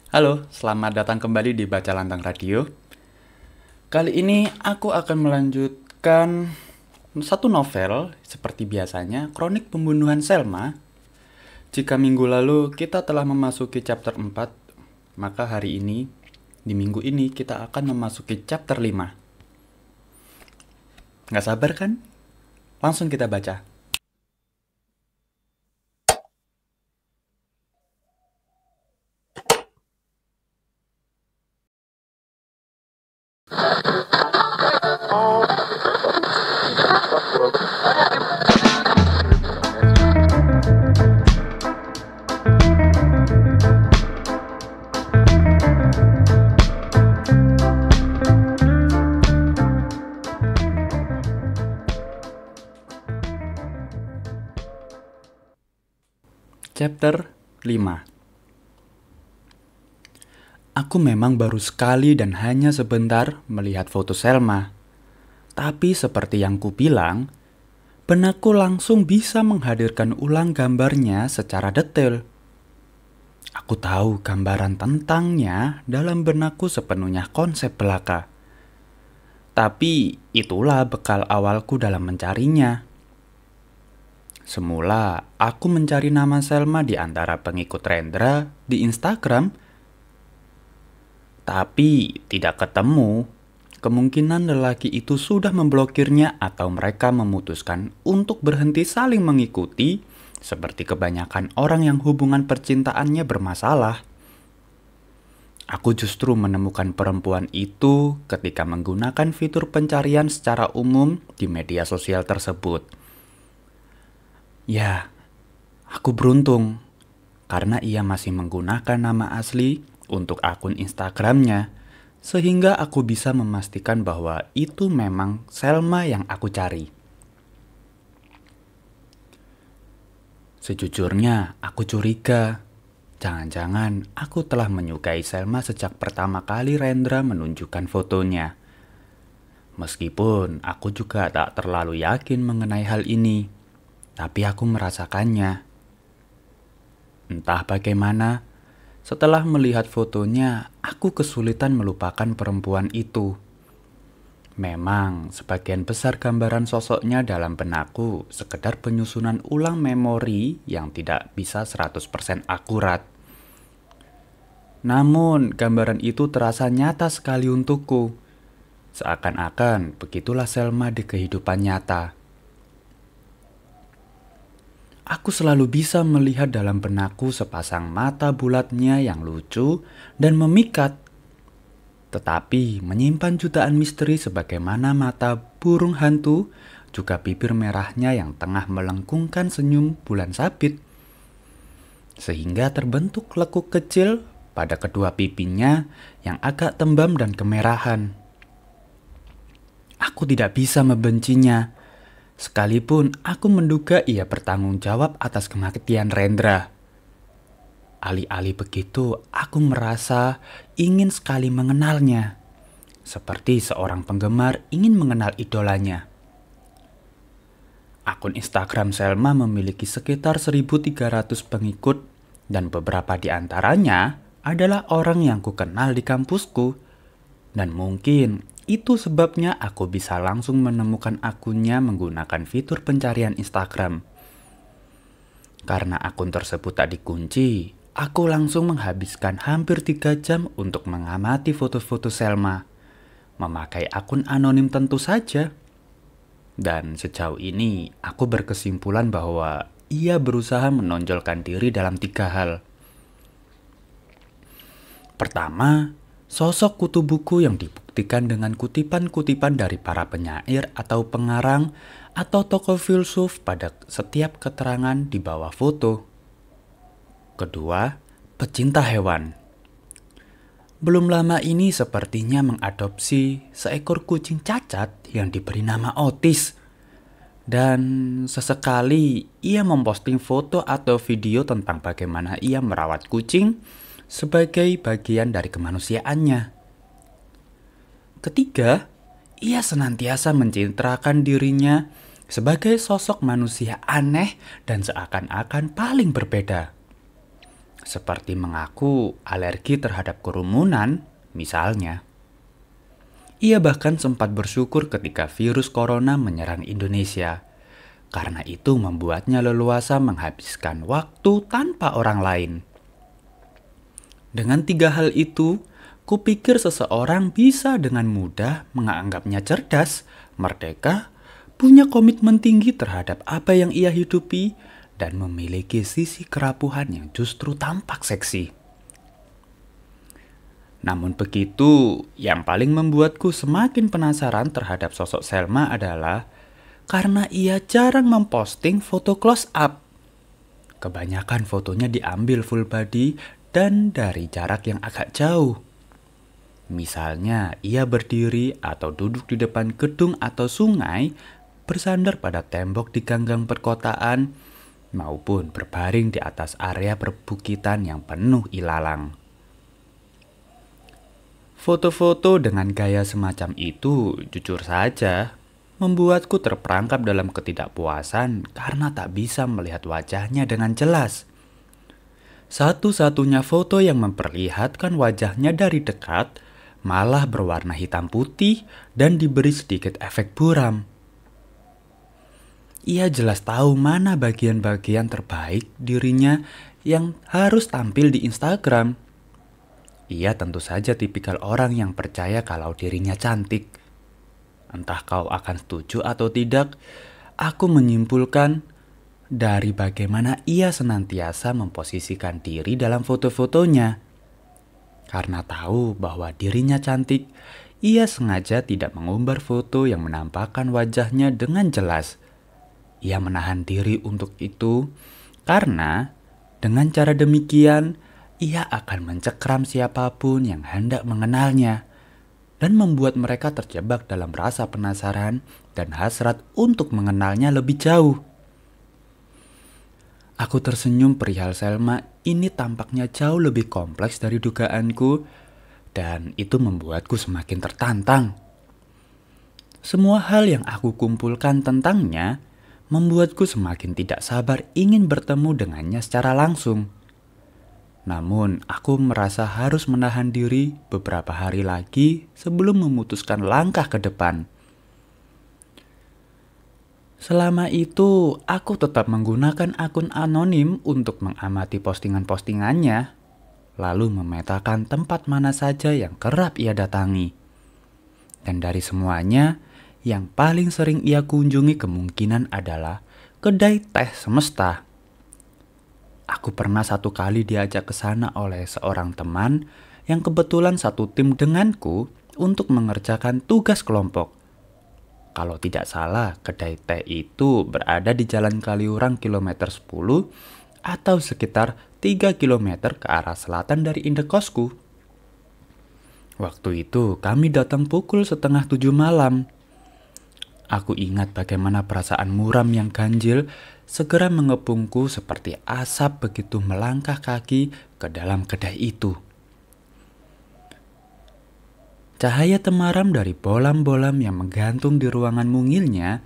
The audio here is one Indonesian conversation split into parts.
Halo, selamat datang kembali di Baca Lantang Radio. Kali ini aku akan melanjutkan satu novel seperti biasanya, Kronik Pembunuhan Selma. Jika minggu lalu kita telah memasuki chapter 4, maka hari ini, di minggu ini kita akan memasuki chapter 5. Nggak sabar kan? Langsung kita baca. Chapter 5. Aku memang baru sekali dan hanya sebentar melihat foto Selma. Tapi seperti yang kubilang, benakku langsung bisa menghadirkan ulang gambarnya secara detail. Aku tahu gambaran tentangnya dalam benakku sepenuhnya konsep belaka. Tapi itulah bekal awalku dalam mencarinya. Semula, aku mencari nama Selma di antara pengikut Rendra di Instagram, tapi tidak ketemu. Kemungkinan lelaki itu sudah memblokirnya atau mereka memutuskan untuk berhenti saling mengikuti, seperti kebanyakan orang yang hubungan percintaannya bermasalah. Aku justru menemukan perempuan itu ketika menggunakan fitur pencarian secara umum di media sosial tersebut. Ya, aku beruntung karena ia masih menggunakan nama asli untuk akun Instagramnya, sehingga aku bisa memastikan bahwa itu memang Selma yang aku cari. Sejujurnya, aku curiga. Jangan-jangan aku telah menyukai Selma sejak pertama kali Rendra menunjukkan fotonya. Meskipun aku juga tak terlalu yakin mengenai hal ini, tapi aku merasakannya. Entah bagaimana, setelah melihat fotonya, aku kesulitan melupakan perempuan itu. Memang, sebagian besar gambaran sosoknya dalam benakku sekedar penyusunan ulang memori yang tidak bisa 100% akurat. Namun, gambaran itu terasa nyata sekali untukku. Seakan-akan begitulah Selma di kehidupan nyata. Aku selalu bisa melihat dalam benakku sepasang mata bulatnya yang lucu dan memikat, tetapi menyimpan jutaan misteri sebagaimana mata burung hantu, juga bibir merahnya yang tengah melengkungkan senyum bulan sabit. Sehingga terbentuk lekuk kecil pada kedua pipinya yang agak tembam dan kemerahan. Aku tidak bisa membencinya, sekalipun aku menduga ia bertanggung jawab atas kematian Rendra. Alih-alih begitu, aku merasa ingin sekali mengenalnya, seperti seorang penggemar ingin mengenal idolanya. Akun Instagram Selma memiliki sekitar 1.300 pengikut, dan beberapa di antaranya adalah orang yang kukenal di kampusku. Dan mungkin itu sebabnya aku bisa langsung menemukan akunnya menggunakan fitur pencarian Instagram. Karena akun tersebut tak dikunci, aku langsung menghabiskan hampir 3 jam untuk mengamati foto-foto Selma. Memakai akun anonim tentu saja. Dan sejauh ini, aku berkesimpulan bahwa ia berusaha menonjolkan diri dalam 3 hal. Pertama, sosok kutu buku yang dibuktikan dengan kutipan-kutipan dari para penyair atau pengarang atau tokoh filsuf pada setiap keterangan di bawah foto. Kedua, pecinta hewan. Belum lama ini sepertinya mengadopsi seekor kucing cacat yang diberi nama Otis. Dan sesekali ia memposting foto atau video tentang bagaimana ia merawat kucing sebagai bagian dari kemanusiaannya. Ketiga, ia senantiasa mencitrakan dirinya sebagai sosok manusia aneh dan seakan-akan paling berbeda. seperti mengaku alergi terhadap kerumunan, misalnya. Ia bahkan sempat bersyukur ketika virus corona menyerang Indonesia, karena itu membuatnya leluasa menghabiskan waktu tanpa orang lain. Dengan 3 hal itu, kupikir seseorang bisa dengan mudah menganggapnya cerdas, merdeka, punya komitmen tinggi terhadap apa yang ia hidupi, dan memiliki sisi kerapuhan yang justru tampak seksi. Namun begitu, yang paling membuatku semakin penasaran terhadap sosok Selma adalah karena ia jarang memposting foto close up. Kebanyakan fotonya diambil full body dan dari jarak yang agak jauh. Misalnya, ia berdiri atau duduk di depan gedung atau sungai, bersandar pada tembok di ganggang perkotaan, maupun berbaring di atas area perbukitan yang penuh ilalang. Foto-foto dengan gaya semacam itu, jujur saja, membuatku terperangkap dalam ketidakpuasan karena tak bisa melihat wajahnya dengan jelas. Satu-satunya foto yang memperlihatkan wajahnya dari dekat malah berwarna hitam putih dan diberi sedikit efek buram. Ia jelas tahu mana bagian-bagian terbaik dirinya yang harus tampil di Instagram. Ia tentu saja tipikal orang yang percaya kalau dirinya cantik. Entah kau akan setuju atau tidak, aku menyimpulkan dari bagaimana ia senantiasa memposisikan diri dalam foto-fotonya. Karena tahu bahwa dirinya cantik, ia sengaja tidak mengumbar foto yang menampakkan wajahnya dengan jelas. Ia menahan diri untuk itu karena dengan cara demikian ia akan mencekram siapapun yang hendak mengenalnya dan membuat mereka terjebak dalam rasa penasaran dan hasrat untuk mengenalnya lebih jauh. Aku tersenyum perihal Selma ini tampaknya jauh lebih kompleks dari dugaanku dan itu membuatku semakin tertantang. Semua hal yang aku kumpulkan tentangnya membuatku semakin tidak sabar ingin bertemu dengannya secara langsung. Namun, aku merasa harus menahan diri beberapa hari lagi sebelum memutuskan langkah ke depan. Selama itu, aku tetap menggunakan akun anonim untuk mengamati postingan-postingannya, lalu memetakan tempat mana saja yang kerap ia datangi. Dan dari semuanya, yang paling sering ia kunjungi kemungkinan adalah kedai teh semesta. Aku pernah satu kali diajak ke sana oleh seorang teman yang kebetulan satu tim denganku untuk mengerjakan tugas kelompok. Kalau tidak salah, kedai teh itu berada di Jalan Kaliurang kilometer 10 atau sekitar 3 kilometer ke arah selatan dari indekosku. Waktu itu kami datang pukul 6:30 malam. Aku ingat bagaimana perasaan muram yang ganjil segera mengepungku seperti asap begitu melangkah kaki ke dalam kedai itu. Cahaya temaram dari bolam-bolam yang menggantung di ruangan mungilnya,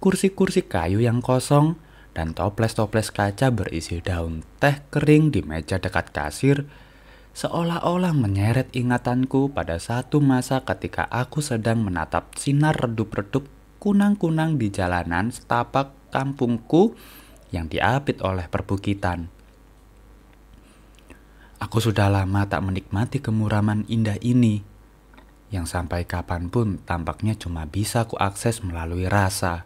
kursi-kursi kayu yang kosong, dan toples-toples kaca berisi daun teh kering di meja dekat kasir, seolah-olah menyeret ingatanku pada satu masa ketika aku sedang menatap sinar redup-redup kunang-kunang di jalanan setapak kampungku yang diapit oleh perbukitan. Aku sudah lama tak menikmati kemuraman indah ini, yang sampai kapanpun tampaknya cuma bisa kuakses melalui rasa.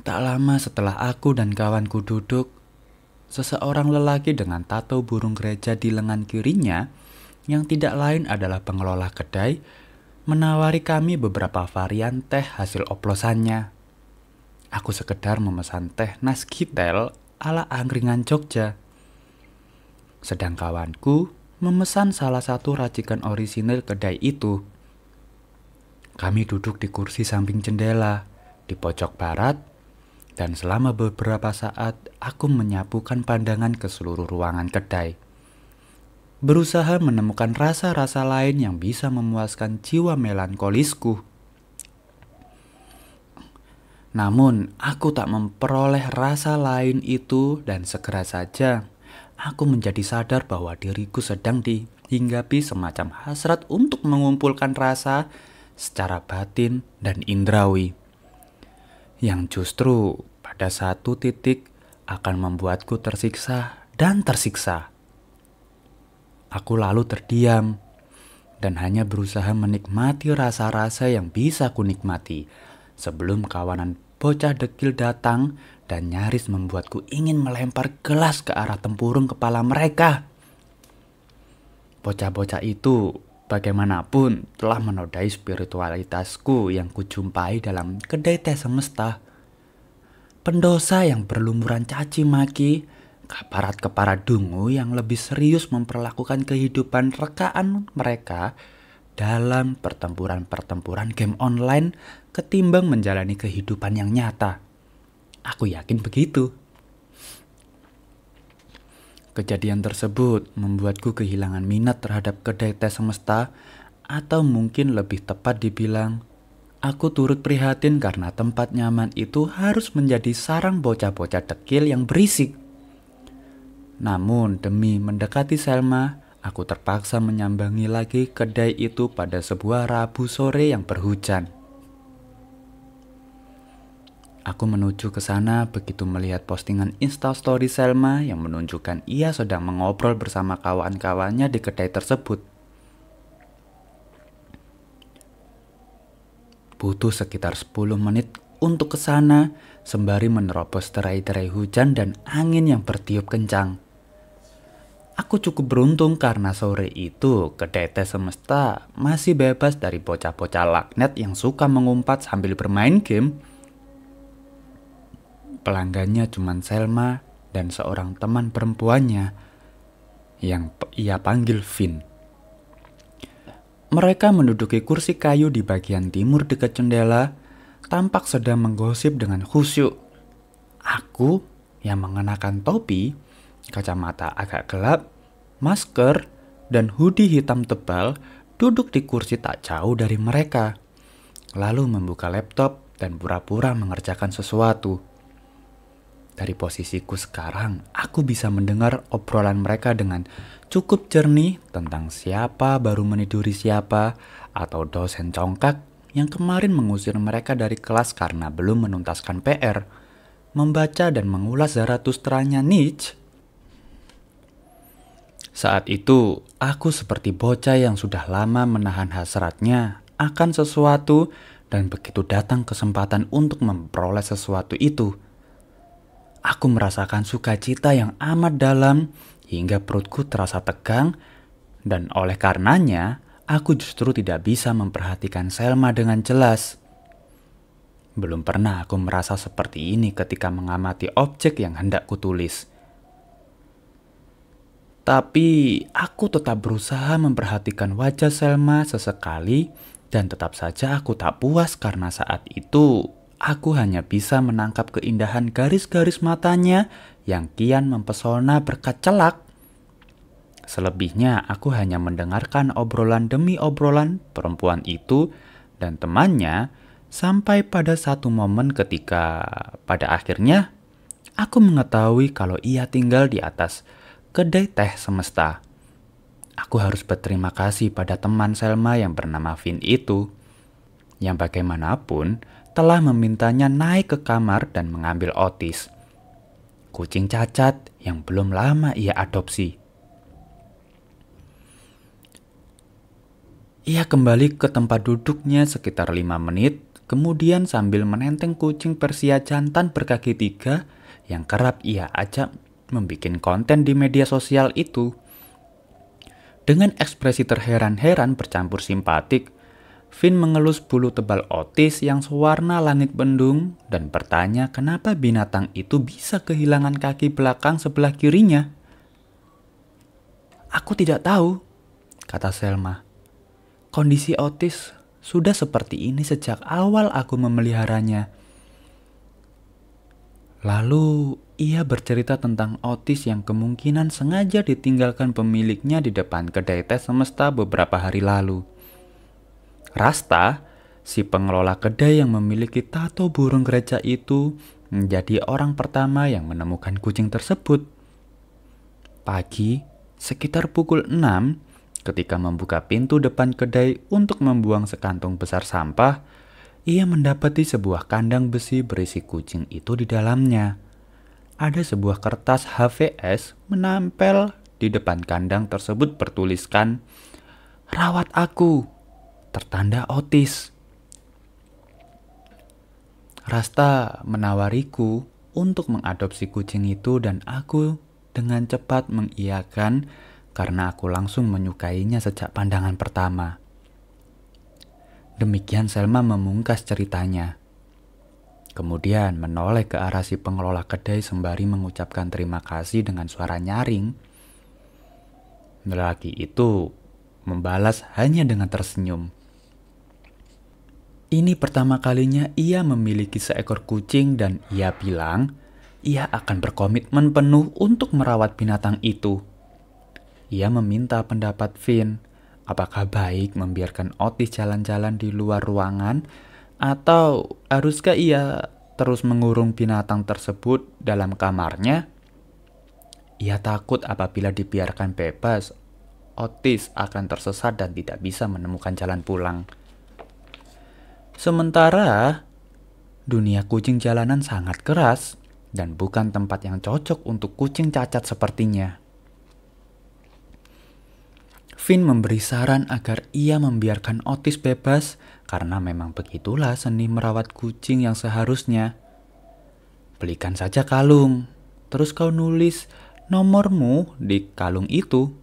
Tak lama setelah aku dan kawanku duduk, seseorang lelaki dengan tato burung gereja di lengan kirinya, yang tidak lain adalah pengelola kedai, menawari kami beberapa varian teh hasil oplosannya. Aku sekedar memesan teh Naskitel ala angkringan Jogja. Sedang kawanku memesan salah satu racikan orisinil kedai itu. Kami duduk di kursi samping jendela, di pojok barat, dan selama beberapa saat aku menyapukan pandangan ke seluruh ruangan kedai. Berusaha menemukan rasa-rasa lain yang bisa memuaskan jiwa melankolisku. Namun, aku tak memperoleh rasa lain itu dan segera saja aku menjadi sadar bahwa diriku sedang dihinggapi semacam hasrat untuk mengumpulkan rasa secara batin dan indrawi, yang justru pada satu titik akan membuatku tersiksa dan tersiksa. Aku lalu terdiam dan hanya berusaha menikmati rasa-rasa yang bisa kunikmati sebelum kawanan bocah dekil datang dan nyaris membuatku ingin melempar gelas ke arah tempurung kepala mereka. Bocah-bocah itu bagaimanapun telah menodai spiritualitasku yang kujumpai dalam kedai teh semesta. Pendosa yang berlumuran caci maki, keparat-keparat dungu yang lebih serius memperlakukan kehidupan rekaan mereka dalam pertempuran-pertempuran game online ketimbang menjalani kehidupan yang nyata. Aku yakin begitu. Kejadian tersebut membuatku kehilangan minat terhadap kedai teh semesta, atau mungkin lebih tepat dibilang, aku turut prihatin karena tempat nyaman itu harus menjadi sarang bocah-bocah dekil yang berisik. Namun demi mendekati Selma, aku terpaksa menyambangi lagi kedai itu pada sebuah Rabu sore yang berhujan. Aku menuju ke sana begitu melihat postingan Instastory Selma yang menunjukkan ia sedang mengobrol bersama kawan-kawannya di kedai tersebut. Butuh sekitar 10 menit untuk ke sana sembari menerobos derai-derai hujan dan angin yang bertiup kencang. Aku cukup beruntung karena sore itu kedai teh semesta masih bebas dari bocah-bocah laknat yang suka mengumpat sambil bermain game. Pelanggannya cuma Selma dan seorang teman perempuannya yang ia panggil Vin. Mereka menduduki kursi kayu di bagian timur dekat jendela, tampak sedang menggosip dengan khusyuk. Aku yang mengenakan topi, kacamata agak gelap, masker, dan hoodie hitam tebal duduk di kursi tak jauh dari mereka, lalu membuka laptop dan pura-pura mengerjakan sesuatu. Dari posisiku sekarang, aku bisa mendengar obrolan mereka dengan cukup jernih tentang siapa baru meniduri siapa, atau dosen congkak yang kemarin mengusir mereka dari kelas karena belum menuntaskan PR, membaca dan mengulas Zarathustra-nya Nietzsche. Saat itu, aku seperti bocah yang sudah lama menahan hasratnya akan sesuatu dan begitu datang kesempatan untuk memperoleh sesuatu itu, aku merasakan sukacita yang amat dalam hingga perutku terasa tegang, dan oleh karenanya aku justru tidak bisa memperhatikan Selma dengan jelas. Belum pernah aku merasa seperti ini ketika mengamati objek yang hendak kutulis. Tapi aku tetap berusaha memperhatikan wajah Selma sesekali, dan tetap saja aku tak puas karena saat itu aku hanya bisa menangkap keindahan garis-garis matanya yang kian mempesona berkat celak. Selebihnya aku hanya mendengarkan obrolan demi obrolan perempuan itu dan temannya sampai pada satu momen ketika pada akhirnya aku mengetahui kalau ia tinggal di atas kedai teh semesta. Aku harus berterima kasih pada teman Selma yang bernama Vin itu, yang bagaimanapun telah memintanya naik ke kamar dan mengambil Otis, kucing cacat yang belum lama ia adopsi. Ia kembali ke tempat duduknya sekitar 5 menit, kemudian sambil menenteng kucing Persia jantan berkaki 3 yang kerap ia ajak membuat konten di media sosial itu. Dengan ekspresi terheran-heran bercampur simpatik, Vin mengelus bulu tebal Otis yang sewarna langit mendung dan bertanya kenapa binatang itu bisa kehilangan kaki belakang sebelah kirinya. "Aku tidak tahu," kata Selma. "Kondisi Otis sudah seperti ini sejak awal aku memeliharanya." Lalu ia bercerita tentang Otis yang kemungkinan sengaja ditinggalkan pemiliknya di depan kedai teh semesta beberapa hari lalu. Rasta, si pengelola kedai yang memiliki tato burung gereja itu, menjadi orang pertama yang menemukan kucing tersebut. Pagi, sekitar pukul 6, ketika membuka pintu depan kedai untuk membuang sekantung besar sampah, ia mendapati sebuah kandang besi berisi kucing itu di dalamnya. Ada sebuah kertas HVS menempel di depan kandang tersebut bertuliskan, "Rawat aku," tertanda otis. Rasta menawariku untuk mengadopsi kucing itu dan aku dengan cepat mengiyakan karena aku langsung menyukainya sejak pandangan pertama. Demikian Selma memungkas ceritanya. Kemudian menoleh ke arah si pengelola kedai sembari mengucapkan terima kasih dengan suara nyaring. Lelaki itu membalas hanya dengan tersenyum. Ini pertama kalinya ia memiliki seekor kucing dan ia bilang ia akan berkomitmen penuh untuk merawat binatang itu. Ia meminta pendapat Finn, apakah baik membiarkan Otis jalan-jalan di luar ruangan atau haruskah ia terus mengurung binatang tersebut dalam kamarnya? Ia takut apabila dibiarkan bebas, Otis akan tersesat dan tidak bisa menemukan jalan pulang. Sementara dunia kucing jalanan sangat keras dan bukan tempat yang cocok untuk kucing cacat sepertinya. Finn memberi saran agar ia membiarkan Otis bebas karena memang begitulah seni merawat kucing yang seharusnya. Belikan saja kalung, terus kau nulis nomormu di kalung itu.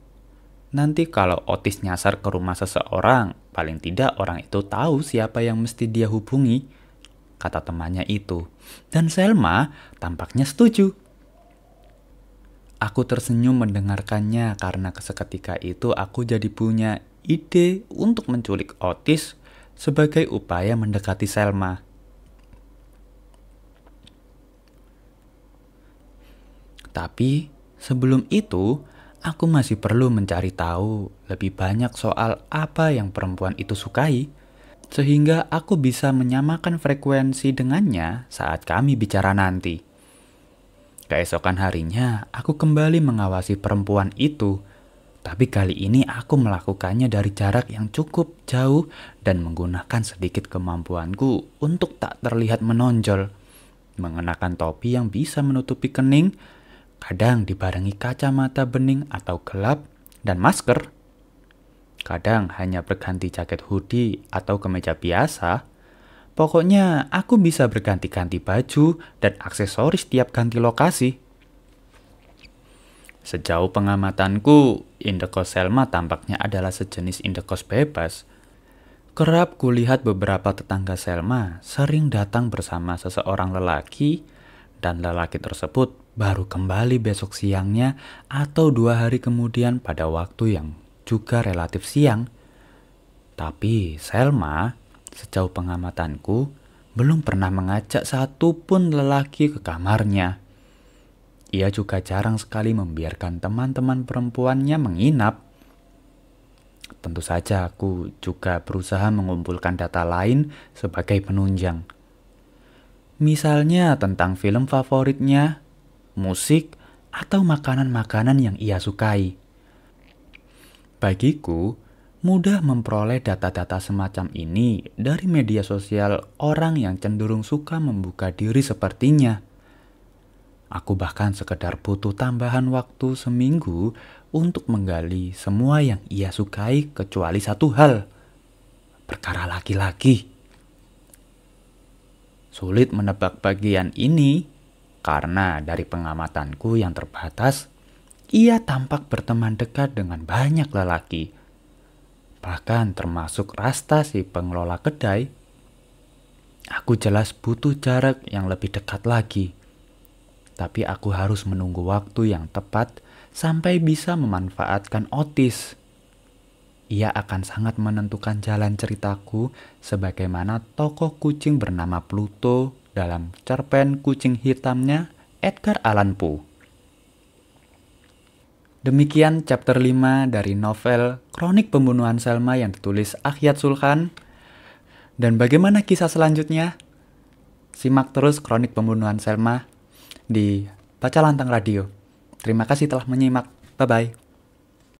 Nanti kalau Otis nyasar ke rumah seseorang, paling tidak orang itu tahu siapa yang mesti dia hubungi, kata temannya itu. Dan Selma tampaknya setuju. Aku tersenyum mendengarkannya karena seketika itu aku jadi punya ide untuk menculik Otis sebagai upaya mendekati Selma. Tapi sebelum itu, aku masih perlu mencari tahu lebih banyak soal apa yang perempuan itu sukai, sehingga aku bisa menyamakan frekuensi dengannya saat kami bicara nanti. Keesokan harinya, aku kembali mengawasi perempuan itu, tapi kali ini aku melakukannya dari jarak yang cukup jauh dan menggunakan sedikit kemampuanku untuk tak terlihat menonjol. Mengenakan topi yang bisa menutupi kening, kadang dibarengi kacamata bening atau gelap, dan masker. Kadang hanya berganti jaket hoodie atau kemeja biasa. Pokoknya aku bisa berganti-ganti baju dan aksesoris tiap ganti lokasi. Sejauh pengamatanku, indekos Selma tampaknya adalah sejenis indekos bebas. Kerap kulihat beberapa tetangga Selma sering datang bersama seseorang lelaki, dan lelaki tersebut baru kembali besok siangnya atau 2 hari kemudian pada waktu yang juga relatif siang. Tapi Selma, sejauh pengamatanku, belum pernah mengajak satupun lelaki ke kamarnya. Ia juga jarang sekali membiarkan teman-teman perempuannya menginap. Tentu saja aku juga berusaha mengumpulkan data lain sebagai penunjang. Misalnya tentang film favoritnya, musik, atau makanan-makanan yang ia sukai. Bagiku, mudah memperoleh data-data semacam ini dari media sosial orang yang cenderung suka membuka diri sepertinya. Aku bahkan sekedar butuh tambahan waktu seminggu untuk menggali semua yang ia sukai kecuali satu hal, perkara laki-laki. Sulit menebak bagian ini karena dari pengamatanku yang terbatas, ia tampak berteman dekat dengan banyak lelaki. Bahkan termasuk Rasta si pengelola kedai. Aku jelas butuh jarak yang lebih dekat lagi. Tapi aku harus menunggu waktu yang tepat sampai bisa memanfaatkan Otis. Ia akan sangat menentukan jalan ceritaku sebagaimana tokoh kucing bernama Pluto dalam cerpen Kucing Hitamnya Edgar Allan Poe. Demikian chapter 5 dari novel Kronik Pembunuhan Selma yang ditulis Akhyat Sulhan. Dan bagaimana kisah selanjutnya? Simak terus Kronik Pembunuhan Selma di Baca Lantang Radio. Terima kasih telah menyimak. Bye-bye.